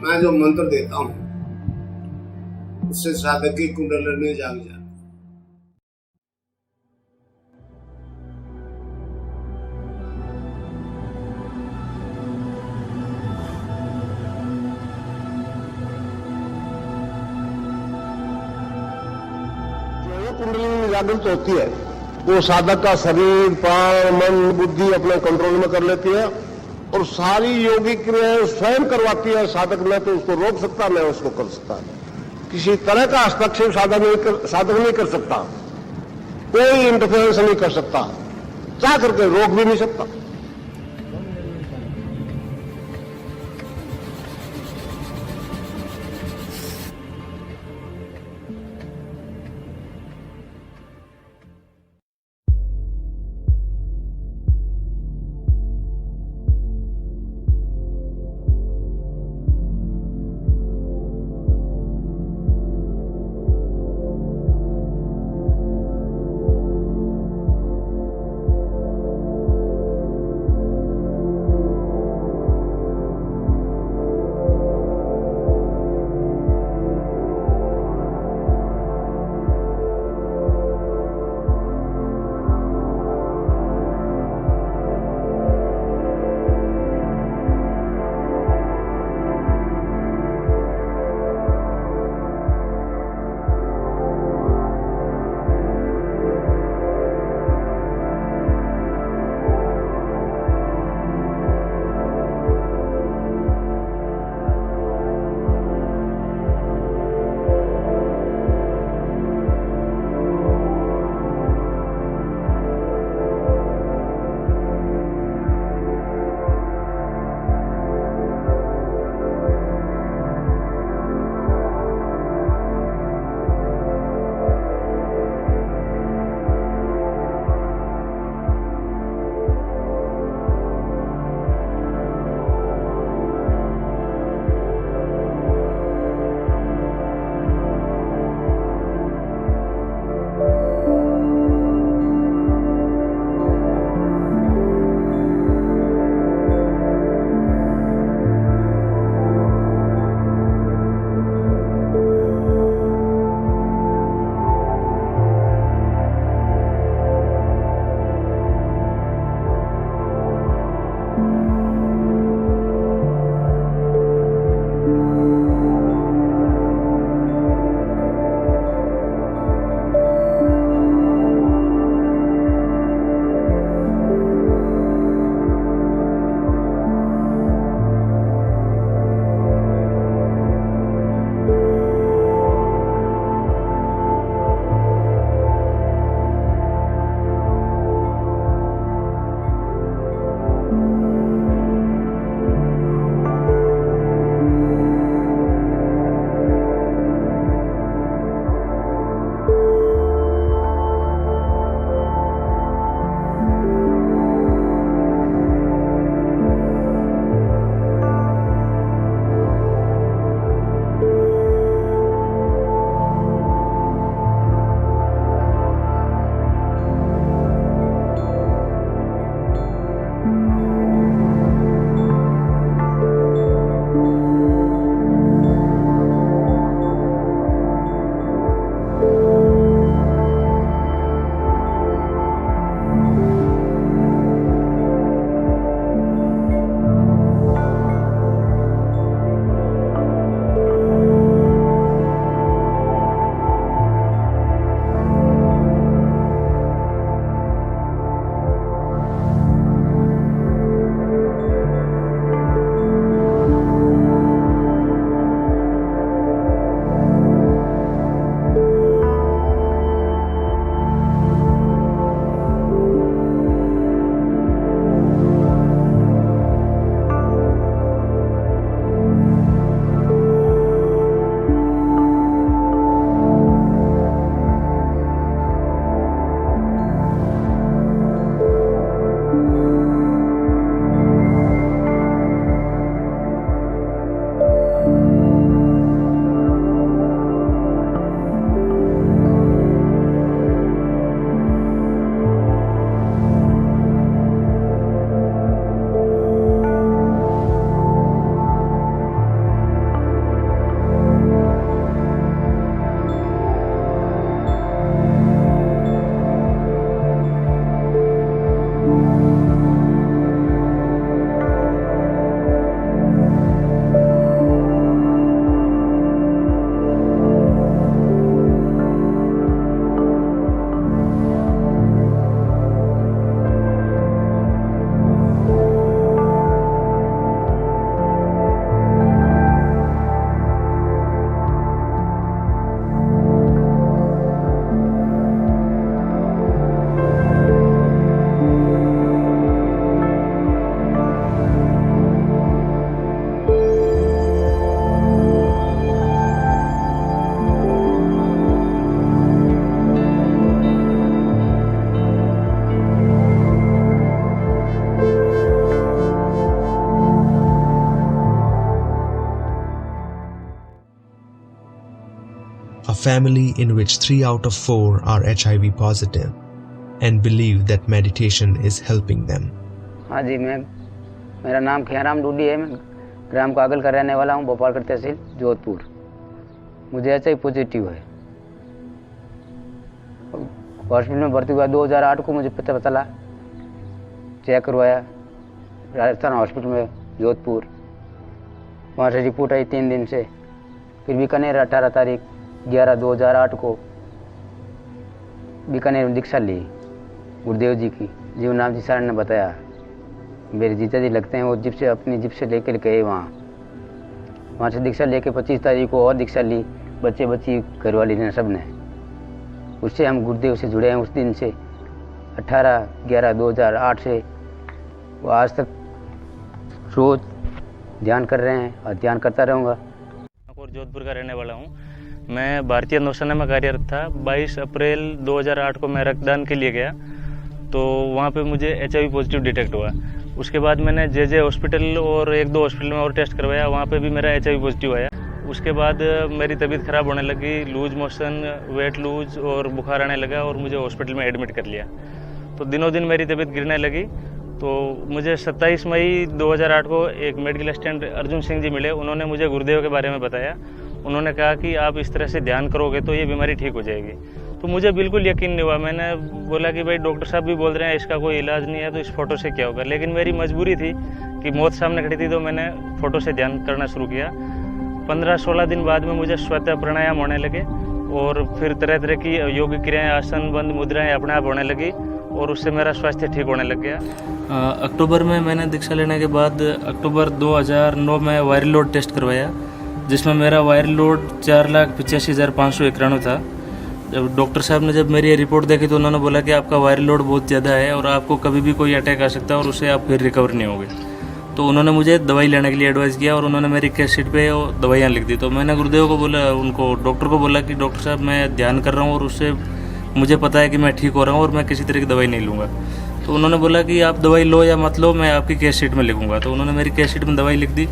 मैं जो मंत्र देता हूँ उससे साधक की कुंडलिनी जाग जाती। कुंडलिनी जागृत होती है वो साधक का शरीर, प्राण, मन, बुद्धि अपने कंट्रोल में कर लेती है और सारी योगिक क्रियाएं स्वयं करवाती है। साधक न तो उसको रोक सकता, न उसको कर सकता। किसी तरह का हस्तक्षेप साधक नहीं कर सकता, कोई इंटरफेरेंस नहीं कर सकता, चाह करके रोक भी नहीं सकता। family in which 3 out of 4 are HIV positive and believe that meditation is helping them. हाँ जी, मेरा नाम खियाराम डूडी है। मैं ग्राम कागल का रहने वाला हूँ, भोपालगढ़ तहसील जोधपुर। मुझे HIV पॉजिटिव है। हॉस्पिटल में भर्ती हुआ 2008 को, मुझे पता चला, चेक करवाया राजस्थान हॉस्पिटल में जोधपुर। वहाँ से रिपोर्ट आई 3 दिन से। फिर बीकानेर 18 तारीख 11/2008 को बीकानेर में दीक्षा ली गुरुदेव जी की। जीवनाथ जी सर ने बताया, मेरे जीजा जी लगते हैं, वो अपनी जिप से लेकर गए वहाँ से दीक्षा लेके 25 तारीख को और दीक्षा ली, बच्चे बच्ची घरवाली ने सब ने। उससे हम गुरुदेव से जुड़े हैं उस दिन से, 18/11/2008 से। वो आज तक रोज ध्यान कर रहे हैं और ध्यान करता रहूँगा। और जोधपुर का रहने वाला हूँ। मैं भारतीय नौसेना में कार्यरत था। 22 अप्रैल 2008 को मैं रक्तदान के लिए गया, तो वहाँ पे मुझे HIV पॉजिटिव डिटेक्ट हुआ। उसके बाद मैंने जे हॉस्पिटल और 1-2 हॉस्पिटल में और टेस्ट करवाया, वहाँ पे भी मेरा HIV पॉजिटिव आया। उसके बाद मेरी तबीयत ख़राब होने लगी, लूज मोशन, वेट लूज और बुखार आने लगा और मुझे हॉस्पिटल में एडमिट कर लिया। तो दिनों दिन मेरी तबीयत गिरने लगी। तो मुझे 27 मई 2008 को एक मेडिकल असिस्टेंट अर्जुन सिंह जी मिले। उन्होंने मुझे गुरुदेव के बारे में बताया। उन्होंने कहा कि आप इस तरह से ध्यान करोगे तो ये बीमारी ठीक हो जाएगी। तो मुझे बिल्कुल यकीन नहीं हुआ। मैंने बोला कि भाई डॉक्टर साहब भी बोल रहे हैं इसका कोई इलाज नहीं है, तो इस फ़ोटो से क्या होगा। लेकिन मेरी मजबूरी थी कि मौत सामने खड़ी थी, तो मैंने फ़ोटो से ध्यान करना शुरू किया। 15-16 दिन बाद में मुझे स्वतः प्राणायाम होने लगे और फिर तरह तरह की योग क्रियाएँ, आसन, बंद मुद्राएँ अपने आप होने लगी और उससे मेरा स्वास्थ्य ठीक होने लग गया। अक्टूबर में मैंने दीक्षा लेने के बाद अक्टूबर 2009 में वायरल लोड टेस्ट करवाया, जिसमें मेरा वायरल लोड 4,85,591 था। जब डॉक्टर साहब ने मेरी ये रिपोर्ट देखी तो उन्होंने बोला कि आपका वायरल लोड बहुत ज़्यादा है और आपको कभी भी कोई अटैक आ सकता है और उससे आप फिर रिकवर नहीं होगे। तो उन्होंने मुझे दवाई लेने के लिए एडवाइस किया और उन्होंने मेरी केस शीट पे दवाइयाँ लिख दी। तो मैंने गुरुदेव को बोला, उनको डॉक्टर को बोला कि डॉक्टर साहब मैं ध्यान कर रहा हूँ और उससे मुझे पता है कि मैं ठीक हो रहा हूँ और मैं किसी तरह की दवाई नहीं लूँगा। तो उन्होंने बोला कि आप दवाई लो या मत लो, मैं आपकी केस शीट में लिखूँगा। तो उन्होंने मेरी केस शीट में दवाई लिख दी।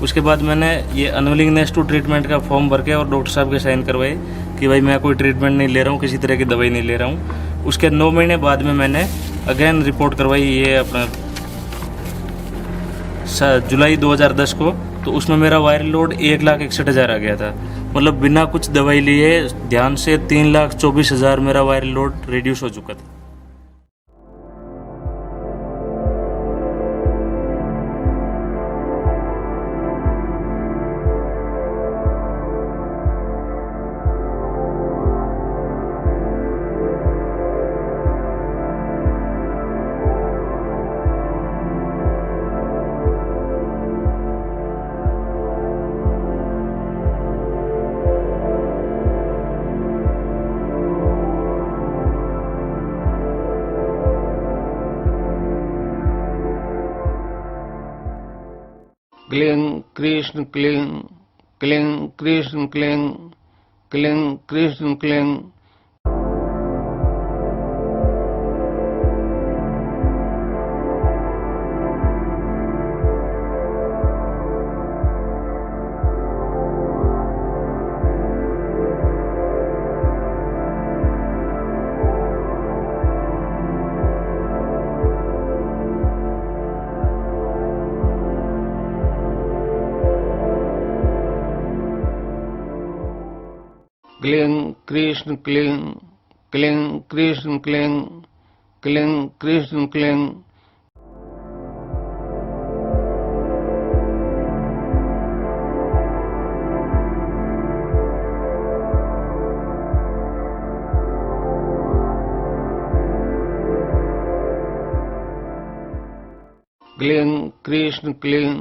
उसके बाद मैंने ये अनविलिंगनेस टू ट्रीटमेंट का फॉर्म भर के और डॉक्टर साहब के साइन करवाए कि भाई मैं कोई ट्रीटमेंट नहीं ले रहा हूँ, किसी तरह की दवाई नहीं ले रहा हूँ। उसके 9 महीने बाद में मैंने अगेन रिपोर्ट करवाई, ये अपना जुलाई 2010 को। तो उसमें मेरा वायरल लोड 1,61,000 आ गया था। मतलब बिना कुछ दवाई लिए ध्यान से 3,24,000 मेरा वायरल लोड रिड्यूस हो चुका था। क्लीं कृष्ण क्लीं, क्लीं कृष्ण क्लीं, क्लीं कृष्ण क्लीं। क्लीं कृष्ण क्लीं, क्लीं कृष्ण क्लीं, क्लीं कृष्ण क्लीं। क्लीं कृष्ण क्लीं,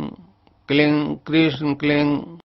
क्लीं कृष्ण क्लीं।